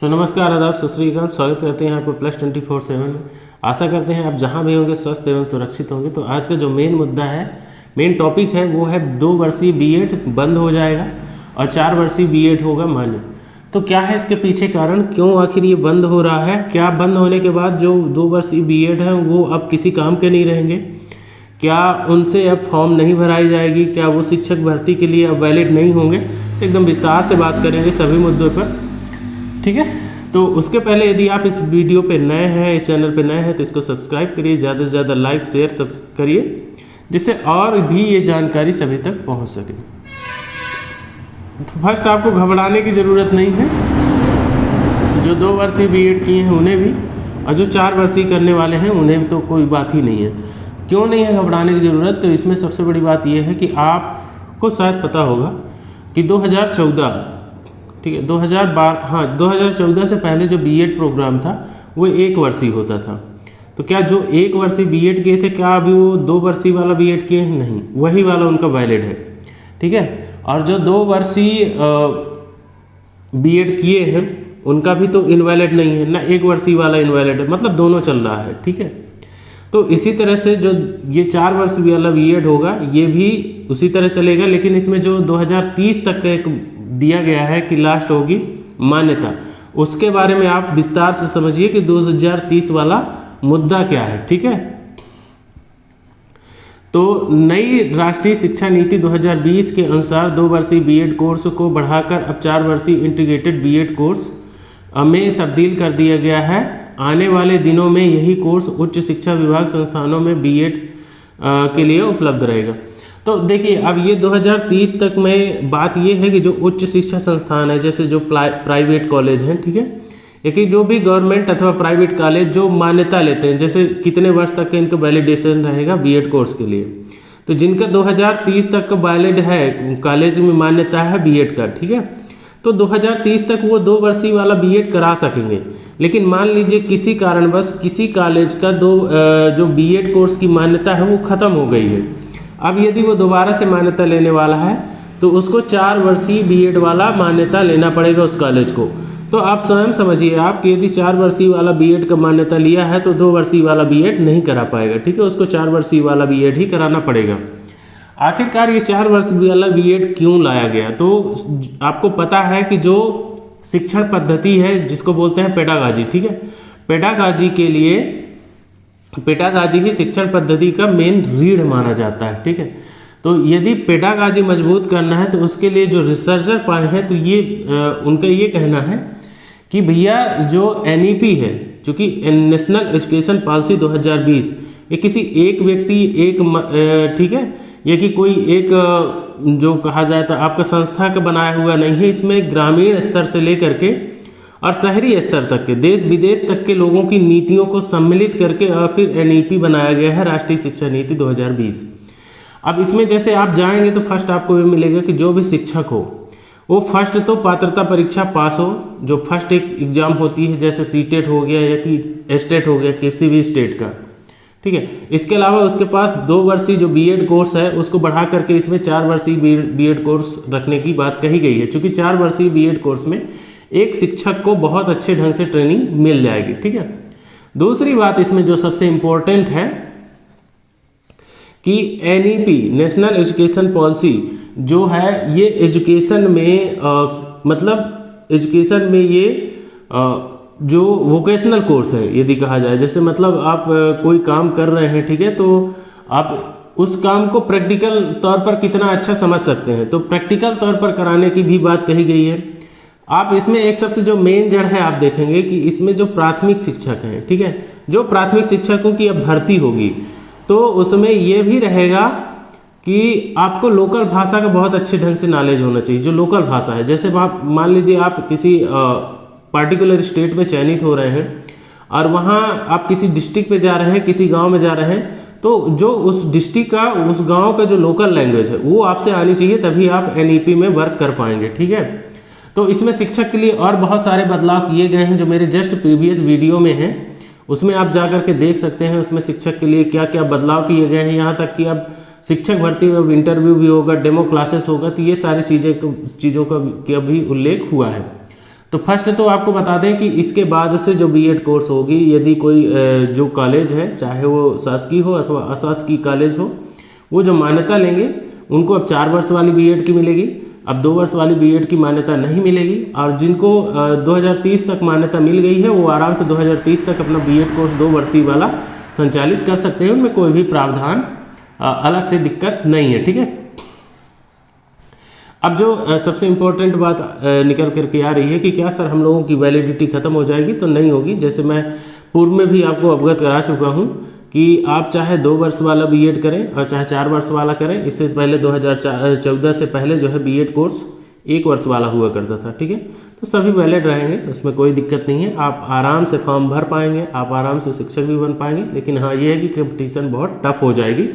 नमस्कार, आदाब, सत श्री अकाल। स्वागत करते हैं आपको +24/7 में। आशा करते हैं आप जहां भी होंगे स्वस्थ एवं सुरक्षित होंगे। तो आज का जो मेन मुद्दा है, मेन टॉपिक है, वो है 2 वर्षीय बीएड बंद हो जाएगा और 4 वर्षीय बीएड होगा मान्य। तो क्या है इसके पीछे कारण, क्यों आखिर ये बंद हो रहा है? क्या बंद होने के बाद जो 2 वर्षीय बीएड हैं वो अब किसी काम के नहीं रहेंगे? क्या उनसे अब फॉर्म नहीं भराई जाएगी? क्या वो शिक्षक भर्ती के लिए अब वैलिड नहीं होंगे? तो एकदम विस्तार से बात करेंगे सभी मुद्दों पर, ठीक है। तो उसके पहले यदि आप इस वीडियो पे नए हैं, इस चैनल पे नए हैं, तो इसको सब्सक्राइब करिए, ज़्यादा से ज़्यादा लाइक शेयर सब करिए, जिससे और भी ये जानकारी सभी तक पहुंच सके। तो फर्स्ट, आपको घबराने की ज़रूरत नहीं है। जो 2 वर्षीय बीएड किए हैं उन्हें भी, और जो 4 वर्षीय करने वाले हैं उन्हें तो कोई बात ही नहीं है। क्यों नहीं है घबराने की ज़रूरत? तो इसमें सबसे बड़ी बात यह है कि आपको शायद पता होगा कि 2014, ठीक है, 2014 से पहले जो बीएड प्रोग्राम था वो 1 वर्षीय होता था। तो क्या जो 1 वर्षीय बीएड किए थे, क्या अभी वो 2 वर्षीय वाला बीएड किए हैं? नहीं, वही वाला उनका वैलिड है, ठीक है। और जो 2 वर्षीय बीएड किए हैं उनका भी तो इनवैलिड नहीं है ना, 1 वर्षीय वाला इनवैलिड है, मतलब दोनों चल रहा है, ठीक है। तो इसी तरह से जो ये 4 वर्षीय वाला बीएड होगा ये भी उसी तरह चलेगा, लेकिन इसमें जो 2030 तक का एक दिया गया है कि लास्ट होगी मान्यता, उसके बारे में आप विस्तार से समझिए कि 2030 वाला मुद्दा क्या है, ठीक है। तो नई राष्ट्रीय शिक्षा नीति 2020 के अनुसार 2 वर्षीय बीएड कोर्स को बढ़ाकर अब 4 वर्षीय इंटीग्रेटेड बीएड कोर्स में तब्दील कर दिया गया है। आने वाले दिनों में यही कोर्स उच्च शिक्षा विभाग संस्थानों में बीएड के लिए उपलब्ध रहेगा। तो देखिए, अब ये 2030 तक में बात ये है कि जो उच्च शिक्षा संस्थान है, जैसे जो प्राइवेट कॉलेज हैं, ठीक है, लेकिन जो भी गवर्नमेंट अथवा प्राइवेट कॉलेज जो मान्यता लेते हैं, जैसे कितने वर्ष तक का इनका वैलिडेशन रहेगा बीएड कोर्स के लिए, तो जिनका 2030 तक का वैलिड है, कॉलेज में मान्यता है बीएड का, ठीक है, तो 2030 तक वो 2 वर्षीय वाला बीएड करा सकेंगे। लेकिन मान लीजिए किसी कारणवश किसी कॉलेज का जो बीएड कोर्स की मान्यता है वो ख़त्म हो गई है, अब यदि वो दोबारा से मान्यता लेने वाला है तो उसको 4 वर्षीय बीएड वाला मान्यता लेना पड़ेगा उस कॉलेज को। तो आप स्वयं समझिए, आप कि यदि 4 वर्षीय वाला बीएड का मान्यता लिया है तो 2 वर्षीय वाला बीएड नहीं करा पाएगा, ठीक है, उसको 4 वर्षीय वाला बीएड ही कराना पड़ेगा। आखिरकार ये 4 वर्ष वाला बीएड क्यों लाया गया? तो आपको पता है कि जो शिक्षण पद्धति है जिसको बोलते हैं पेडागाजी, ठीक है, पेडागाजी के लिए पेडागाजी ही शिक्षण पद्धति का मेन रीढ़ माना जाता है, ठीक है। तो यदि पेडागाजी मजबूत करना है तो उसके लिए जो रिसर्चर पाए हैं, तो ये उनका ये कहना है कि भैया जो एनईपी है, जो कि नेशनल एजुकेशन पॉलिसी 2020, ये किसी एक व्यक्ति ठीक है, ये कि कोई एक जो कहा जाए तो आपका संस्था का बनाया हुआ नहीं है। इसमें ग्रामीण स्तर से लेकर के और शहरी स्तर तक के, देश विदेश तक के लोगों की नीतियों को सम्मिलित करके और फिर एनईपी बनाया गया है, राष्ट्रीय शिक्षा नीति 2020। अब इसमें जैसे आप जाएंगे तो फर्स्ट आपको ये मिलेगा कि जो भी शिक्षक हो वो फर्स्ट तो पात्रता परीक्षा पास हो, जो फर्स्ट एक एग्जाम होती है, जैसे सीटेट हो गया या कि एस्टेट हो गया किसी भी स्टेट का, ठीक है। इसके अलावा उसके पास 2 वर्षीय जो बीएड कोर्स है उसको बढ़ा करके इसमें 4 वर्षीय बीएड कोर्स रखने की बात कही गई है, क्योंकि 4 वर्षीय बीएड कोर्स में एक शिक्षक को बहुत अच्छे ढंग से ट्रेनिंग मिल जाएगी, ठीक है। दूसरी बात इसमें जो सबसे इम्पोर्टेंट है कि एनईपी नेशनल एजुकेशन पॉलिसी जो है, ये एजुकेशन में मतलब एजुकेशन में ये जो वोकेशनल कोर्स है यदि कहा जाए, जैसे मतलब आप कोई काम कर रहे हैं, ठीक है, तो आप उस काम को प्रैक्टिकल तौर पर कितना अच्छा समझ सकते हैं, तो प्रैक्टिकल तौर पर कराने की भी बात कही गई है। आप इसमें एक सबसे जो मेन जड़ है, आप देखेंगे कि इसमें जो प्राथमिक शिक्षक हैं, ठीक है, जो प्राथमिक शिक्षकों की अब भर्ती होगी तो उसमें यह भी रहेगा कि आपको लोकल भाषा का बहुत अच्छे ढंग से नॉलेज होना चाहिए। जो लोकल भाषा है, जैसे आप मान लीजिए आप किसी पार्टिकुलर स्टेट में चयनित हो रहे हैं और वहाँ आप किसी डिस्ट्रिक्ट पे जा रहे हैं, किसी गांव में जा रहे हैं, तो जो उस डिस्ट्रिक्ट का, उस गांव का जो लोकल लैंग्वेज है वो आपसे आनी चाहिए, तभी आप एनईपी में वर्क कर पाएंगे, ठीक है। तो इसमें शिक्षक के लिए और बहुत सारे बदलाव किए गए हैं जो मेरे जस्ट प्रीवियस वीडियो में हैं, उसमें आप जा करके देख सकते हैं उसमें शिक्षक के लिए क्या क्या बदलाव किए गए हैं। यहाँ तक कि अब शिक्षक भर्ती में अब इंटरव्यू भी होगा, डेमो क्लासेस होगा, तो ये सारी चीज़ों का भी उल्लेख हुआ है। तो फर्स्ट तो आपको बता दें कि इसके बाद से जो बीएड कोर्स होगी, यदि कोई जो कॉलेज है, चाहे वो शासकीय हो अथवा अशासकीय कॉलेज हो, वो जो मान्यता लेंगे उनको अब 4 वर्ष वाली बीएड की मिलेगी, अब 2 वर्ष वाली बीएड की मान्यता नहीं मिलेगी। और जिनको 2030 तक मान्यता मिल गई है वो आराम से 2030 तक अपना बीएड कोर्स 2 वर्षीय वाला संचालित कर सकते हैं, उनमें कोई भी प्रावधान अलग से दिक्कत नहीं है। ठीक है, अब जो सबसे इम्पोर्टेंट बात निकल करके आ रही है कि क्या सर हम लोगों की वैलिडिटी खत्म हो जाएगी? तो नहीं होगी। जैसे मैं पूर्व में भी आपको अवगत करा चुका हूँ कि आप चाहे 2 वर्ष वाला बीएड करें और चाहे 4 वर्ष वाला करें, इससे पहले 2014 से पहले जो है बीएड कोर्स 1 वर्ष वाला हुआ करता था। ठीक है, तो सभी वैलिड रहेंगे, उसमें कोई दिक्कत नहीं है। आप आराम से फॉर्म भर पाएंगे, आप आराम से शिक्षक भी बन पाएंगे। लेकिन हाँ, ये है कि कंपटीशन बहुत टफ हो जाएगी।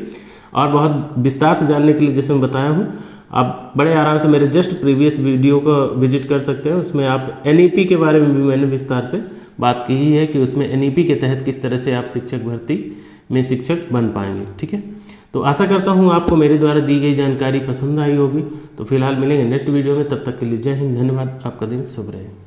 और बहुत विस्तार से जानने के लिए जैसे मैं बताया हूँ, आप बड़े आराम से मेरे जस्ट प्रीवियस वीडियो को विजिट कर सकते हैं। उसमें आप एनईपी के बारे में भी मैंने विस्तार से बात की ही है कि उसमें एनईपी के तहत किस तरह से आप शिक्षक भर्ती में शिक्षक बन पाएंगे। ठीक है, तो आशा करता हूँ आपको मेरे द्वारा दी गई जानकारी पसंद आई होगी। तो फिलहाल मिलेंगे नेक्स्ट वीडियो में, तब तक के लिए जय हिंद, धन्यवाद, आपका दिन शुभ रहे।